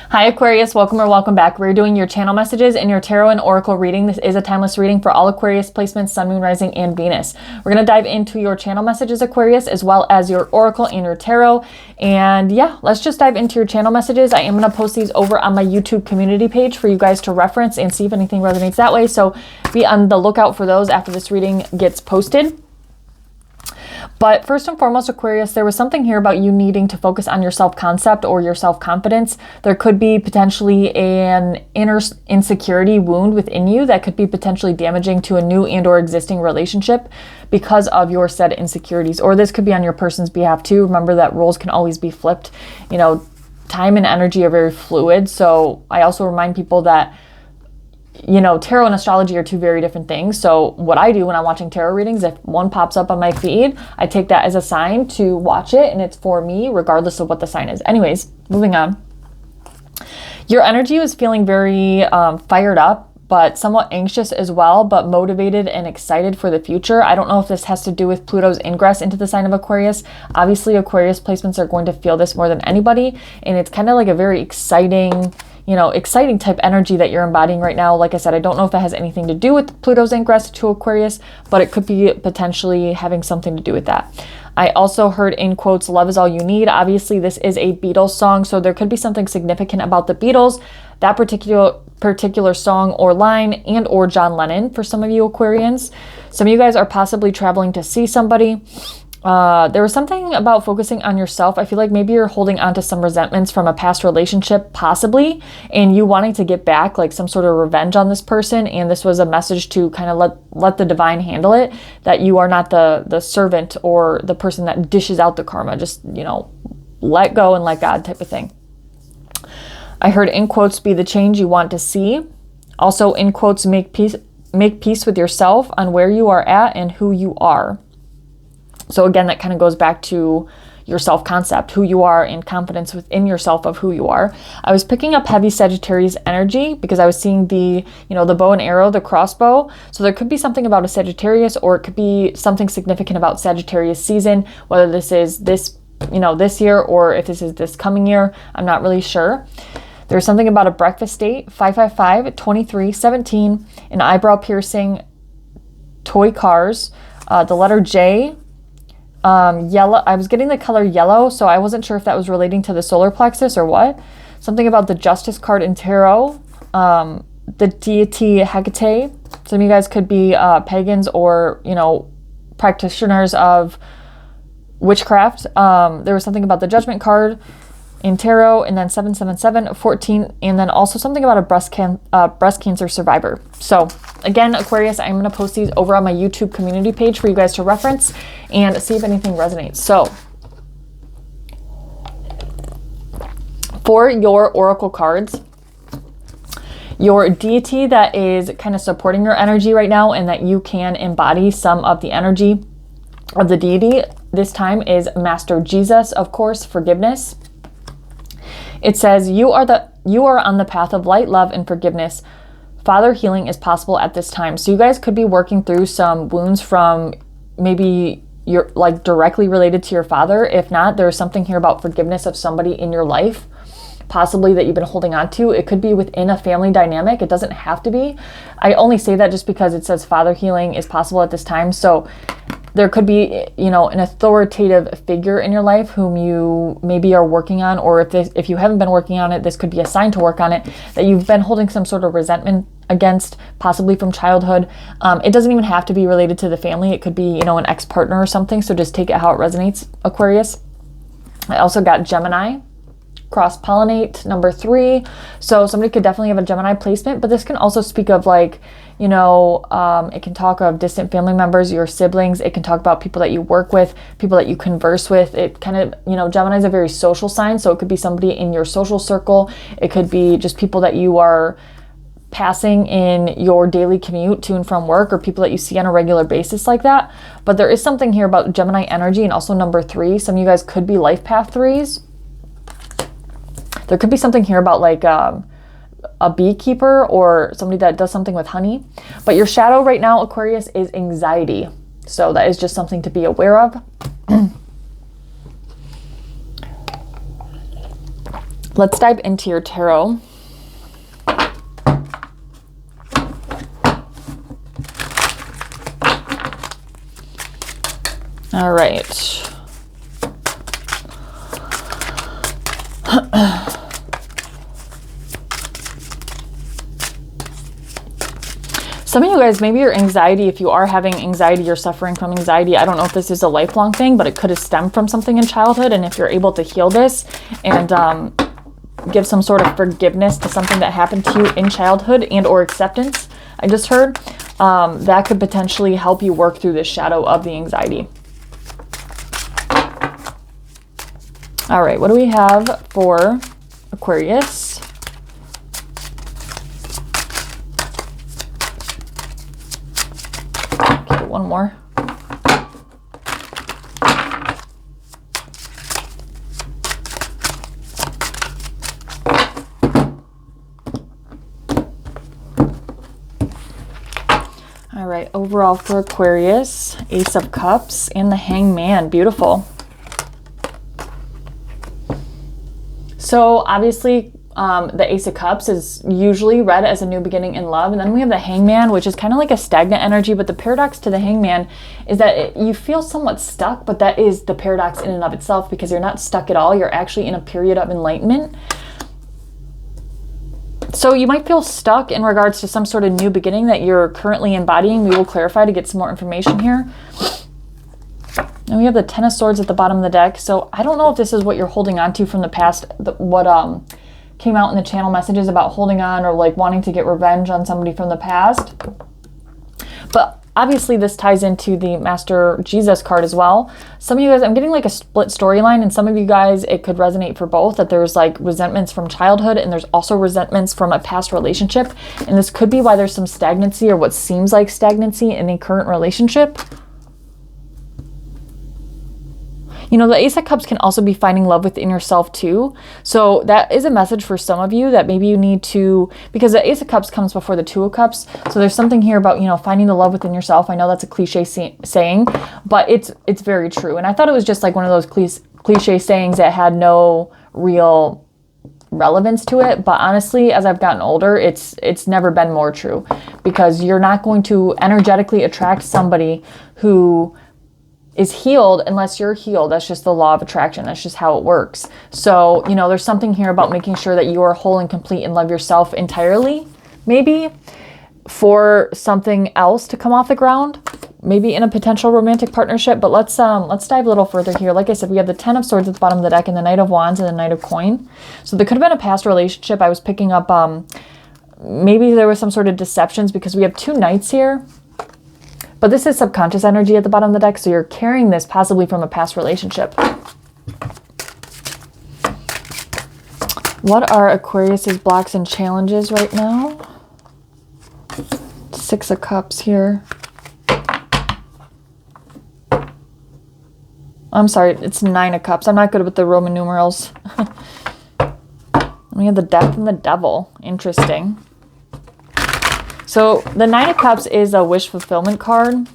Hi Aquarius, welcome or welcome back. We're doing your channel messages and your tarot and oracle reading. This is a timeless reading for all Aquarius placements, sun, moon, rising, and Venus. We're going to dive into your channel messages, Aquarius, as well as your oracle and your tarot. And yeah, let's just dive into your channel messages. I am going to post these over on my YouTube community page for you guys to reference and see if anything resonates that way. So be on the lookout for those after this reading gets posted. But first and foremost, Aquarius, there was something here about you needing to focus on your self-concept or your self-confidence. There could be potentially an inner insecurity wound within you that could be potentially damaging to a new and or existing relationship because of your said insecurities. Or this could be on your person's behalf too. Remember that roles can always be flipped. You know, time and energy are very fluid. So I also remind people that tarot and astrology are two very different things. So what I do when I'm watching tarot readings, if one pops up on my feed, I take that as a sign to watch it, and it's for me regardless of what the sign is. Anyways, moving on. Your energy was feeling very fired up, but somewhat anxious as well, but motivated and excited for the future. I don't know if this has to do with Pluto's ingress into the sign of Aquarius. Obviously, Aquarius placements are going to feel this more than anybody, and it's kind of like a very exciting type energy that you're embodying right now. Like I said, I don't know if it has anything to do with Pluto's ingress to Aquarius, but it could be potentially having something to do with that. I also heard in quotes, love is all you need. Obviously, this is a Beatles song, so there could be something significant about the Beatles, that particular song or line, and or John Lennon for some of you Aquarians. Some of you guys are possibly traveling to see somebody. There was something about focusing on yourself. I feel like maybe you're holding on to some resentments from a past relationship, possibly, and you wanting to get back like some sort of revenge on this person. And this was a message to kind of let the divine handle it, that you are not the servant or the person that dishes out the karma. Just, let go and let God type of thing. I heard in quotes, be the change you want to see. Also in quotes, make peace with yourself on where you are at and who you are. So again, that kind of goes back to your self-concept, who you are, and confidence within yourself of who you are. I was picking up heavy Sagittarius energy because I was seeing the bow and arrow, the crossbow. So there could be something about a Sagittarius, or it could be something significant about Sagittarius season, whether this is this year or if this is this coming year. I'm not really sure. There's something about a breakfast date, 555, 23, 17, an eyebrow piercing, toy cars, the letter J, yellow. I was getting the color yellow, so I wasn't sure if that was relating to the solar plexus or what. Something about the Justice card in tarot, the deity Hecate. Some of you guys could be pagans or practitioners of witchcraft. There was something about the Judgment card in tarot, and then 777, 14, and then also something about a breast cancer survivor. So again, Aquarius, I'm going to post these over on my YouTube community page for you guys to reference and see if anything resonates. So for your oracle cards, your deity that is kind of supporting your energy right now and that you can embody some of the energy of the deity this time is Master Jesus, of course, forgiveness. It says, you are on the path of light, love, and forgiveness. Father healing is possible at this time. So you guys could be working through some wounds from maybe you're like directly related to your father. If not, there's something here about forgiveness of somebody in your life, possibly that you've been holding on to. It could be within a family dynamic. It doesn't have to be. I only say that just because it says father healing is possible at this time. So there could be, an authoritative figure in your life whom you maybe are working on, or if you haven't been working on it, this could be a sign to work on it, that you've been holding some sort of resentment against, possibly from childhood. It doesn't even have to be related to the family. It could be, an ex-partner or something. So just take it how it resonates, Aquarius. I also got Gemini. Cross-pollinate, number 3. So somebody could definitely have a Gemini placement, but this can also speak of like, it can talk of distant family members, your siblings. It can talk about people that you work with, people that you converse with. It kind of, Gemini is a very social sign. So it could be somebody in your social circle. It could be just people that you are passing in your daily commute to and from work, or people that you see on a regular basis like that. But there is something here about Gemini energy, and also number 3. Some of you guys could be life path 3s. There could be something here about like a beekeeper or somebody that does something with honey. But your shadow right now, Aquarius, is anxiety. So that is just something to be aware of. Let's dive into your tarot. All right. Some of you guys, maybe your anxiety, if you are having anxiety, you're suffering from anxiety, I don't know if this is a lifelong thing, but it could have stemmed from something in childhood. And if you're able to heal this and give some sort of forgiveness to something that happened to you in childhood and or acceptance, I just heard, that could potentially help you work through the shadow of the anxiety. All right, what do we have for Aquarius? Okay, one more. All right, overall for Aquarius, Ace of Cups and the Hangman. Beautiful. So obviously, the Ace of Cups is usually read as a new beginning in love. And then we have the Hangman, which is kind of like a stagnant energy. But the paradox to the Hangman is that you feel somewhat stuck, but that is the paradox in and of itself, because you're not stuck at all. You're actually in a period of enlightenment. So you might feel stuck in regards to some sort of new beginning that you're currently embodying. We will clarify to get some more information here. And we have the Ten of Swords at the bottom of the deck. So I don't know if this is what you're holding on to from the past, what came out in the channel messages about holding on or like wanting to get revenge on somebody from the past. But obviously this ties into the Master Jesus card as well. Some of you guys, I'm getting like a split storyline, and some of you guys, it could resonate for both, that there's like resentments from childhood and there's also resentments from a past relationship. And this could be why there's some stagnancy or what seems like stagnancy in a current relationship. You know, the Ace of Cups can also be finding love within yourself too. So that is a message for some of you that maybe you need to, because the Ace of Cups comes before the Two of Cups. So there's something here about, you know, finding the love within yourself. I know that's a cliche saying, but it's very true. And I thought it was just like one of those cliche sayings that had no real relevance to it. But honestly, as I've gotten older, it's never been more true, because you're not going to energetically attract somebody who is healed unless you're healed. That's just the law of attraction. That's just how it works. So, you know, there's something here about making sure that you are whole and complete and love yourself entirely, maybe, for something else to come off the ground, maybe in a potential romantic partnership. But let's dive a little further here. Like I said, we have the Ten of Swords at the bottom of the deck and the Knight of Wands and the Knight of Coin. So there could have been a past relationship. I was picking up, maybe there was some sort of deceptions, because we have two knights here. But this is subconscious energy at the bottom of the deck, so you're carrying this possibly from a past relationship. What are Aquarius's blocks and challenges right now? Six of Cups here. I'm sorry, it's Nine of Cups. I'm not good with the Roman numerals. We have the Death and the Devil. Interesting. So the Nine of Cups is a wish fulfillment card,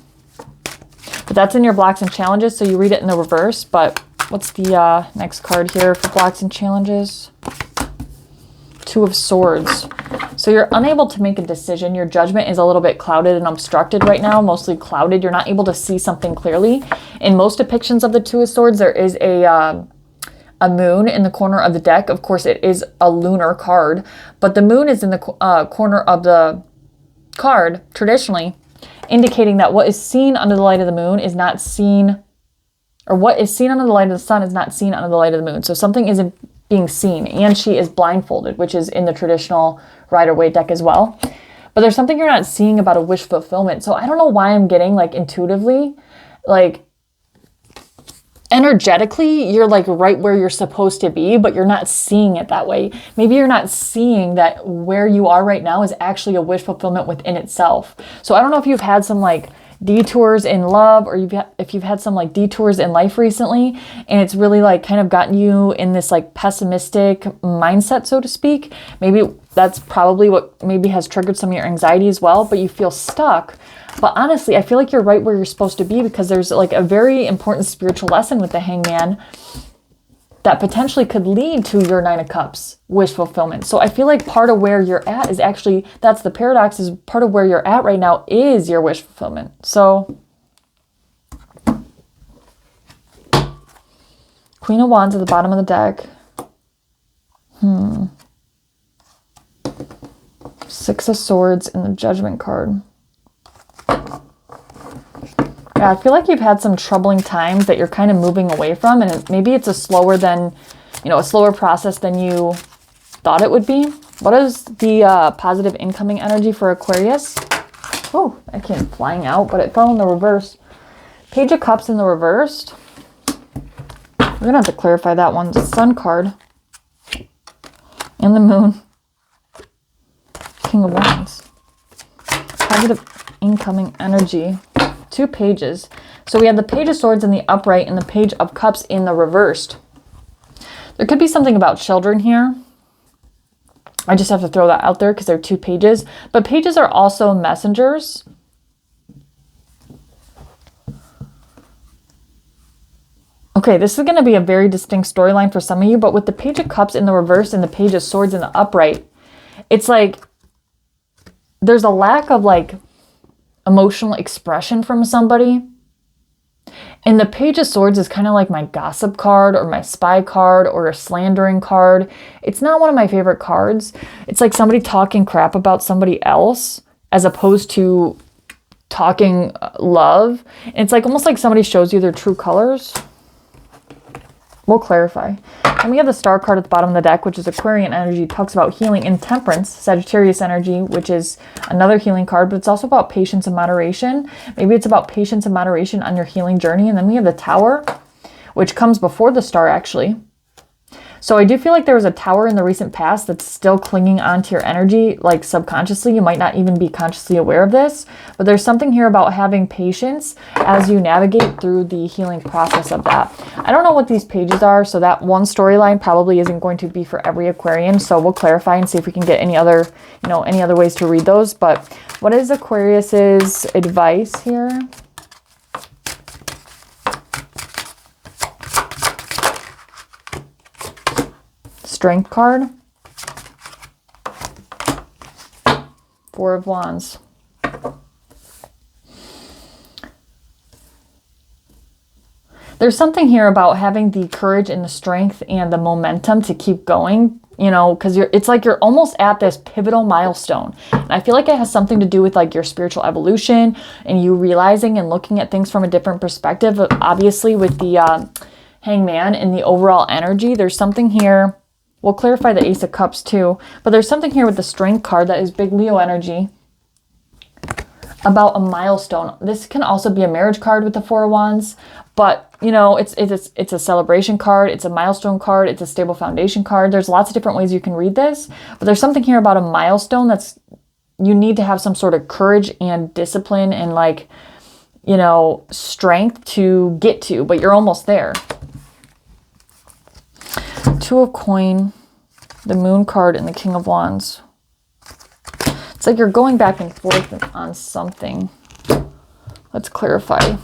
but that's in your blocks and challenges, so you read it in the reverse. But what's the next card here for blocks and challenges? Two of Swords. So you're unable to make a decision. Your judgment is a little bit clouded and obstructed right now, mostly clouded. You're not able to see something clearly. In most depictions of the Two of Swords, there is a moon in the corner of the deck. Of course, it is a lunar card, but the moon is in the corner of the card traditionally, indicating that what is seen under the light of the moon is not seen, or what is seen under the light of the sun is not seen under the light of the moon. So something isn't being seen, and she is blindfolded, which is in the traditional Rider-Waite deck as well. But there's something you're not seeing about a wish fulfillment. So I don't know why I'm getting like intuitively, like energetically, you're like right where you're supposed to be, but you're not seeing it that way. Maybe you're not seeing that where you are right now is actually a wish fulfillment within itself. So I don't know if you've had some like detours in love, or if you've had some like detours in life recently, and it's really like kind of gotten you in this like pessimistic mindset, so to speak. Maybe that's probably what maybe has triggered some of your anxiety as well, but you feel stuck. But honestly, I feel like you're right where you're supposed to be, because there's like a very important spiritual lesson with the Hangman that potentially could lead to your Nine of Cups wish fulfillment. So I feel like part of where you're at is actually, that's the paradox, is part of where you're at right now is your wish fulfillment. So Queen of Wands at the bottom of the deck. Six of Swords and the Judgment card. Yeah, I feel like you've had some troubling times that you're kind of moving away from, and maybe it's a slower process than you thought it would be. What is the positive incoming energy for Aquarius? Oh, that came flying out, but it fell in the reverse. Page of Cups in the reversed. We're going to have to clarify that one. The Sun card. And the Moon. King of Wands. Positive incoming energy. 2 pages. So we have the Page of Swords in the upright and the Page of Cups in the reversed. There could be something about children here. I just have to throw that out there because they're 2 pages. But pages are also messengers. Okay, this is going to be a very distinct storyline for some of you, but with the Page of Cups in the reverse and the Page of Swords in the upright, it's like there's a lack of like emotional expression from somebody. And the Page of Swords is kind of like my gossip card or my spy card or a slandering card. It's not one of my favorite cards. It's like somebody talking crap about somebody else as opposed to talking love. And it's like almost like somebody shows you their true colors. We'll clarify. And we have the Star card at the bottom of the deck, which is Aquarian energy, talks about healing and temperance. Sagittarius energy, which is another healing card, but it's also about patience and moderation. Maybe it's about patience and moderation on your healing journey. And then we have the Tower, which comes before the Star, actually. So I do feel like there was a Tower in the recent past that's still clinging onto your energy, like subconsciously. You might not even be consciously aware of this, but there's something here about having patience as you navigate through the healing process of that. I don't know what these pages are, so that one storyline probably isn't going to be for every Aquarian. So we'll clarify and see if we can get any other ways to read those. But what is Aquarius's advice here? Strength card. 4 of Wands. There's something here about having the courage and the strength and the momentum to keep going, because it's like you're almost at this pivotal milestone. And I feel like it has something to do with like your spiritual evolution and you realizing and looking at things from a different perspective. Obviously with the Hangman and the overall energy, there's something here. We'll clarify the Ace of Cups too, but there's something here with the Strength card that is big Leo energy about a milestone. This can also be a marriage card with the 4 of Wands, but it's a celebration card, it's a milestone card, it's a stable foundation card. There's lots of different ways you can read this, but there's something here about a milestone that's you need to have some sort of courage and discipline and strength to get to, but you're almost there. 2 of Coin, the Moon card, and the King of Wands. It's like you're going back and forth on something. Let's clarify.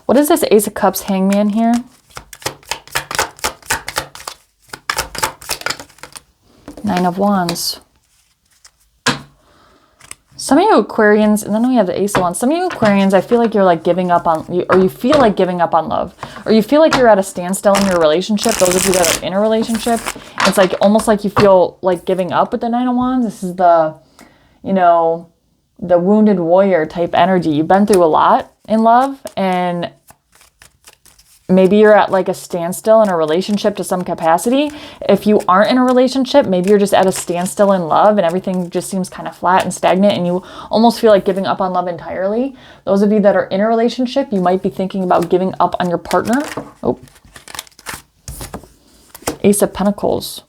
What is this Ace of Cups Hangman here? Nine of Wands. Some of you Aquarians, and then we have the Ace of Wands. Some of you Aquarians, I feel like you're like giving up on, or you feel like giving up on love, or you feel like you're at a standstill in your relationship. Those of you that are in a relationship, it's like almost like you feel like giving up with the Nine of Wands. This is the, the wounded warrior type energy. You've been through a lot in love, and maybe you're at like a standstill in a relationship to some capacity. If you aren't in a relationship, maybe you're just at a standstill in love and everything just seems kind of flat and stagnant and you almost feel like giving up on love entirely. Those of you that are in a relationship, you might be thinking about giving up on your partner. Oh, Ace of Pentacles.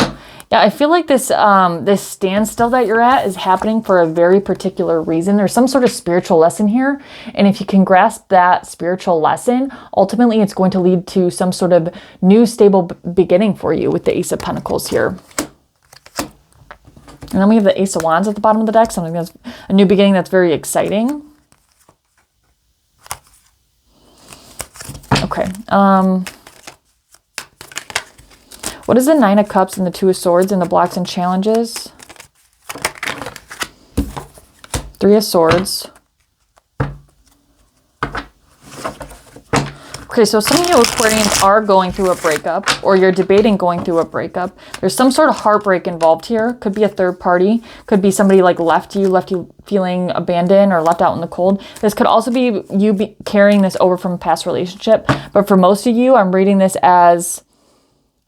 Yeah, I feel like this this standstill that you're at is happening for a very particular reason. There's some sort of spiritual lesson here. And if you can grasp that spiritual lesson, ultimately it's going to lead to some sort of new stable beginning for you with the Ace of Pentacles here. And then we have the Ace of Wands at the bottom of the deck, something that's a new beginning that's very exciting. Okay. What is the Nine of Cups and the Two of Swords in the blocks and challenges? Three of Swords. Okay, so some of you Aquarians are going through a breakup, or you're debating going through a breakup. There's some sort of heartbreak involved here. Could be a third party. Could be somebody like left you feeling abandoned or left out in the cold. This could also be you carrying this over from a past relationship. But for most of you, I'm reading this as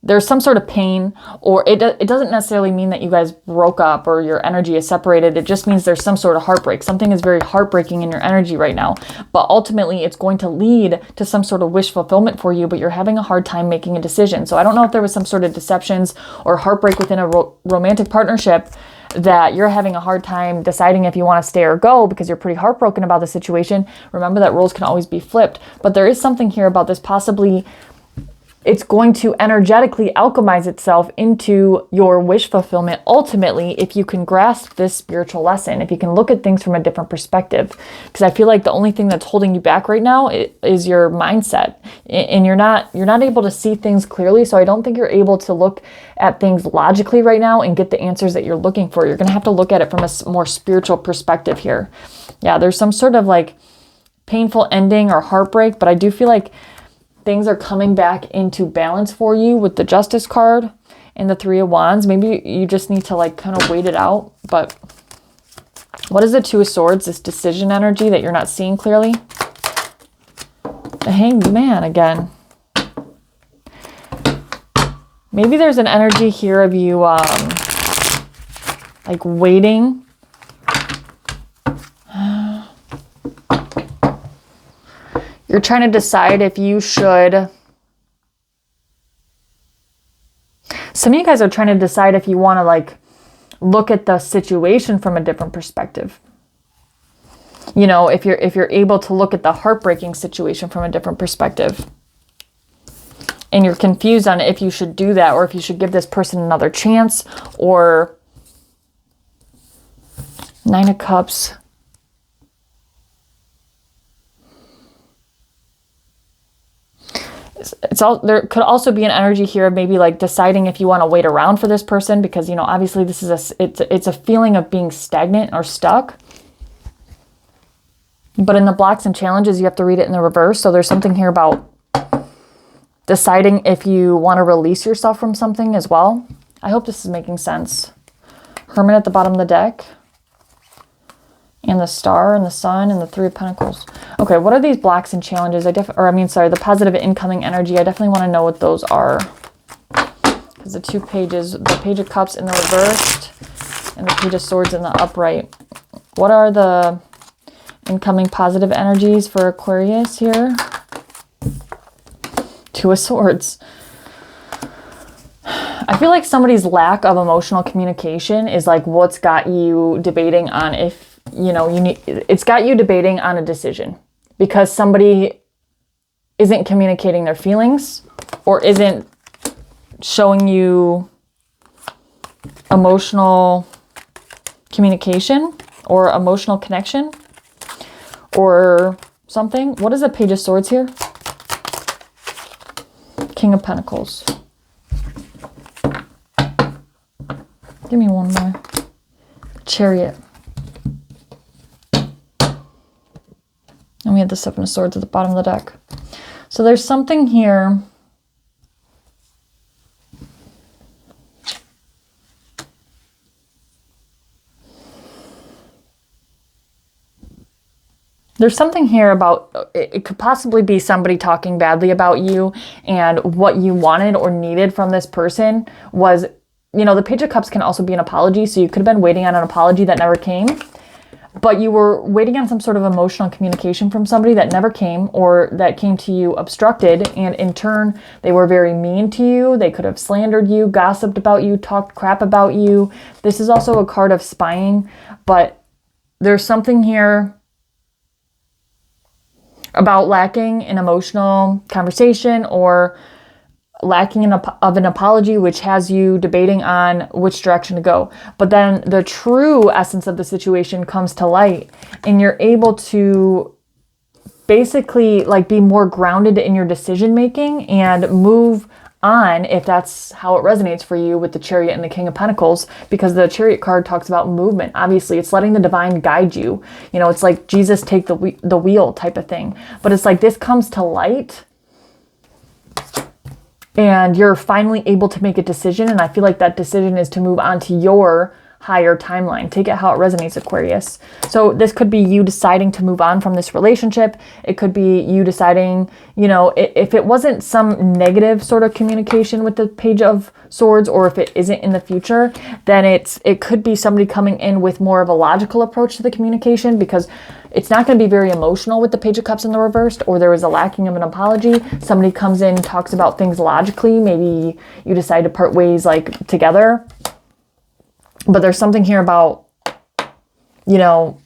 there's some sort of pain, or it doesn't necessarily mean that you guys broke up or your energy is separated. It just means there's some sort of heartbreak. Something is very heartbreaking in your energy right now. But ultimately, it's going to lead to some sort of wish fulfillment for you, but you're having a hard time making a decision. So I don't know if there was some sort of deceptions or heartbreak within a romantic partnership that you're having a hard time deciding if you want to stay or go because you're pretty heartbroken about the situation. Remember that roles can always be flipped. But there is something here about this possibly it's going to energetically alchemize itself into your wish fulfillment ultimately if you can grasp this spiritual lesson, if you can look at things from a different perspective. Because I feel like the only thing that's holding you back right now is your mindset, and you're not able to see things clearly. So I don't think you're able to look at things logically right now and get the answers that you're looking for. You're going to have to look at it from a more spiritual perspective here. Yeah, there's some sort of like painful ending or heartbreak, but I do feel like things are coming back into balance for you with the Justice card and the Three of Wands. Maybe you just need to like kind of wait it out. But what is the Two of Swords? This decision energy that you're not seeing clearly. The Hanged Man again. Maybe there's an energy here of you like waiting. You're trying to decide if you should. Some of you guys are trying to decide if you want to like look at the situation from a different perspective. You know, if you're able to look at the heartbreaking situation from a different perspective. And you're confused on if you should do that or if you should give this person another chance, or Nine of Cups. There could also be an energy here of maybe like deciding if you want to wait around for this person, because, you know, obviously this is it's a feeling of being stagnant or stuck. But in the blocks and challenges, you have to read it in the reverse. So there's something here about deciding if you want to release yourself from something as well. I hope this is making sense. Hermit at the bottom of the deck. And the Star and the Sun and the Three of Pentacles. Okay, what are these blocks and challenges? The positive incoming energy. I definitely want to know what those are. Because the two pages, the Page of Cups in the reversed and the Page of Swords in the upright. What are the incoming positive energies for Aquarius here? Two of Swords. I feel like somebody's lack of emotional communication is like what's got you debating on if, you know, it's got you debating on a decision because somebody isn't communicating their feelings or isn't showing you emotional communication or emotional connection or something. What is the Page of Swords here? King of Pentacles. Give me one more. Chariot. And we have the Seven of Swords at the bottom of the deck. So there's something here. There's something here about, it could possibly be somebody talking badly about you, and what you wanted or needed from this person was, you know, the Page of Cups can also be an apology. So you could have been waiting on an apology that never came. But you were waiting on some sort of emotional communication from somebody that never came, or that came to you obstructed. And in turn, they were very mean to you. They could have slandered you, gossiped about you, talked crap about you. This is also a card of spying. But there's something here about lacking an emotional conversation or lacking of an apology, which has you debating on which direction to go. But then the true essence of the situation comes to light, and you're able to basically like be more grounded in your decision making and move on, if that's how it resonates for you, with the Chariot and the King of Pentacles, because the Chariot card talks about movement. Obviously, it's letting the divine guide you. You know, it's like Jesus take the wheel type of thing. But it's like this comes to light and you're finally able to make a decision. And I feel like that decision is to move on to your higher timeline. Take it how it resonates, Aquarius. So this could be you deciding to move on from this relationship. It could be you deciding, you know, if it wasn't some negative sort of communication with the Page of Swords, or if it isn't in the future, then it could be somebody coming in with more of a logical approach to the communication, because it's not going to be very emotional with the Page of Cups in the reversed, or there is a lacking of an apology. Somebody comes in, talks about things logically. Maybe you decide to part ways like together. But there's something here about, you know,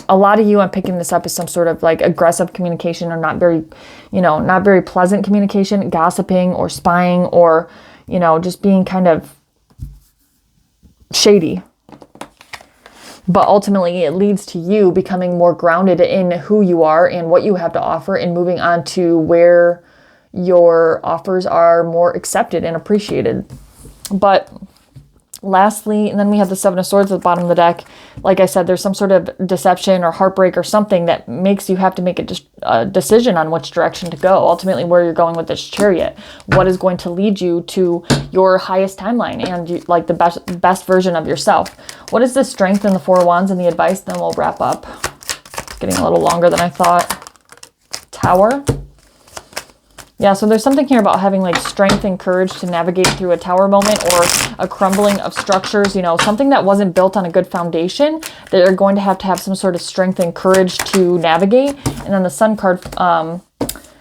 a lot of you, I'm picking this up as some sort of like aggressive communication, or not very, you know, not very pleasant communication, gossiping or spying, or, you know, just being kind of shady. But ultimately it leads to you becoming more grounded in who you are and what you have to offer, and moving on to where your offers are more accepted and appreciated. But lastly, and then we have the Seven of Swords at the bottom of the deck. Like I said, there's some sort of deception or heartbreak or something that makes you have to make a decision on which direction to go. Ultimately, where you're going with this Chariot. What is going to lead you to your highest timeline and like the best version of yourself. What is the Strength and the Four of Wands and the advice? Then we'll wrap up. It's getting a little longer than I thought. Tower. Yeah, so there's something here about having like strength and courage to navigate through a tower moment, or a crumbling of structures, you know, something that wasn't built on a good foundation, that you're going to have some sort of strength and courage to navigate. And then the Sun card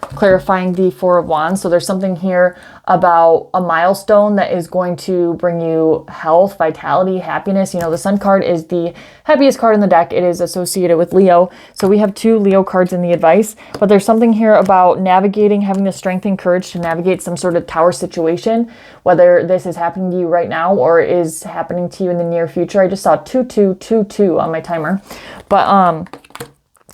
clarifying the Four of Wands. So there's something here about a milestone that is going to bring you health, vitality, happiness. You know, the Sun card is the happiest card in the deck. It is associated with Leo. So we have 2 Leo cards in the advice, but there's something here about navigating, having the strength and courage to navigate some sort of tower situation, whether this is happening to you right now or is happening to you in the near future. I just saw 2222 on my timer, but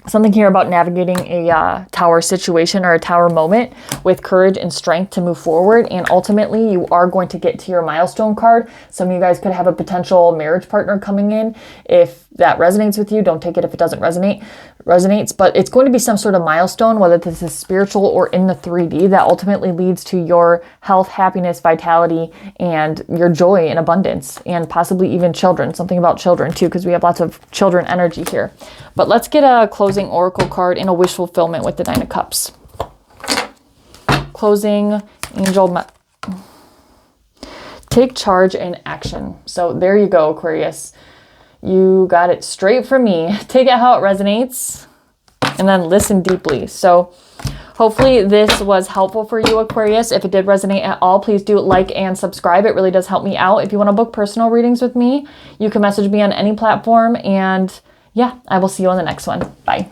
something here about navigating a tower situation or a tower moment with courage and strength to move forward. And ultimately, you are going to get to your milestone card. Some of you guys could have a potential marriage partner coming in. If that resonates with you, don't take it if it doesn't resonates. But it's going to be some sort of milestone, whether this is spiritual or in the 3D, that ultimately leads to your health, happiness, vitality, and your joy and abundance, and possibly even children. Something about children too, because we have lots of children energy here. But let's get a closing oracle card and a wish fulfillment with the Nine of Cups. Closing angel. Take charge and action. So there you go, Aquarius. You got it straight from me. Take it how it resonates and then listen deeply. So hopefully this was helpful for you, Aquarius. If it did resonate at all, please do like and subscribe. It really does help me out. If you want to book personal readings with me, you can message me on any platform. And yeah, I will see you on the next one. Bye.